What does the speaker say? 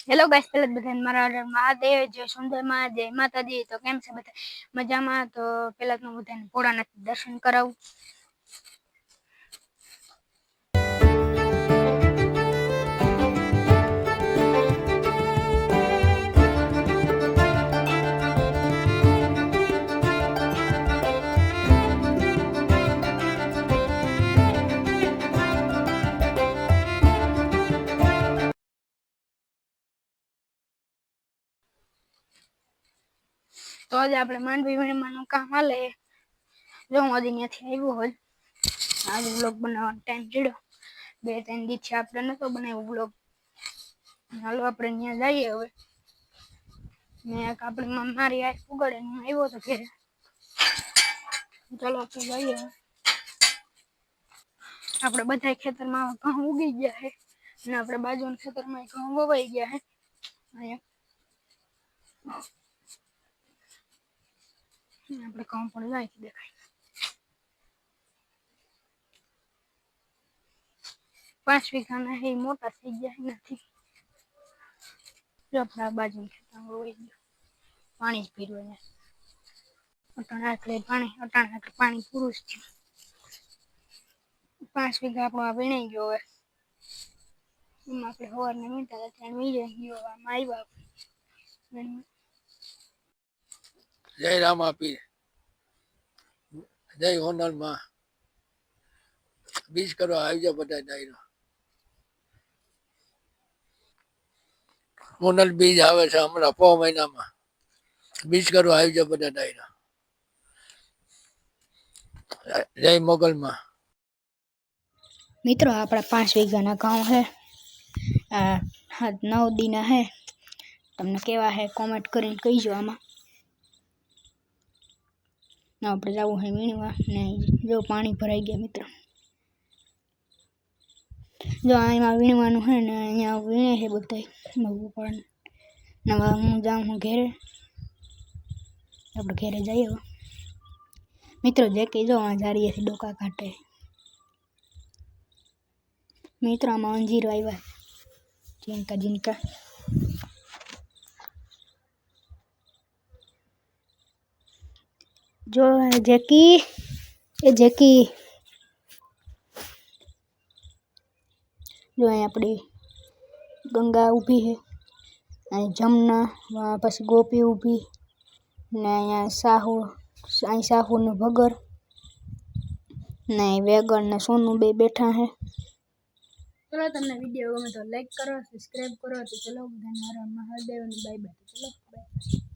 Hello guys, પહેલા બધાને મારા મહાદેવ જય સુંદરમાં જય માતાજી। તો કેમ છે બધા મજામાં? તો પહેલા તો બધાને ભોળાનાથ દર્શન કરાવું। તો આજે આપણે માંડવી વીણવાનું કામ હાલે। જો હું આજે ત્યાંથી આવ્યો હોય, આજે વ્લોગ બનાવવાનો ટાઈમ જડ્યો। 2-3 દિવસથી આપણે નતો બનાવ્યો વ્લોગ। હાલો આપણે ત્યાં જઈએ હવે। મેં આપણે મારી આંખ ઉગાડે હું આવ્યો તો ઘરે। ચાલો આપણે જઈએ। આપણે બધા ખેતરમાં ઘઉં ઉગી ગયા છે અને આપણે બાજુના ખેતરમાં ઘઉં વવાઈ ગયા છે। આપણે ઘઉં પણ જાય દેખાય। 5 વીઘાના હે મોટા થઈ ગયા નથી। જો આપણા બાજુના ખેતરમાં વવાઈ ગયું, પાણી જ પીર્યું ને અટાણે પાણી પૂરું જ થયું। 5 વીઘા આપણો આ વીણાઈ ગયો હવે। એમાં આપણે સવારના વીણતા હતા ત્યાં વીણાઈ ગયો, આમાં આવ્યા। જય રામાપીર, જય હોનલમાં બીજ કરવા આવી જાવ બધા ડાયરો। હોનલ બીજ આવે છે હમણાં 4 મહિનામાં। બીજ કરવા આવી જાવ બધા ડાયરો। જય મોગલમાં। મિત્રો આપણા 5 વીઘાના ઘઉં છે, 9 દીના છે। તમને કેવા છે કોમેન્ટ કરીને કહીજો। આમાં આપણે જવું છે વીણવા ને જો પાણી ભરાઈ ગયા મિત્રો। જો આમાં વીણવાનું છે ને અહીંયા વીણે છે બધા। હવે હું જાઉં છું ઘેરે। આપણે ઘેરે જઈએ મિત્રો। જે કે જો આ જારીએથી ડોકા કાઢે મિત્રો। આમાં અંજીરો આવ્યા ઝીણકા। જો જેકી જો અહીં આપણી ગંગા ઊભી છે, અહીં જમના, પછી ગોપી ઊભી ને અહીંયા સાહુનું ભગર ને વેગર ને સોનું બે બેઠા છે। ચલો તમને વિડીયો ગમે તો લાઈક કરો, સબસ્ક્રાઈબ કરો। તો ચલો બધાને હર હર મહાદેવ ને બાય બાય। ચલો બાય।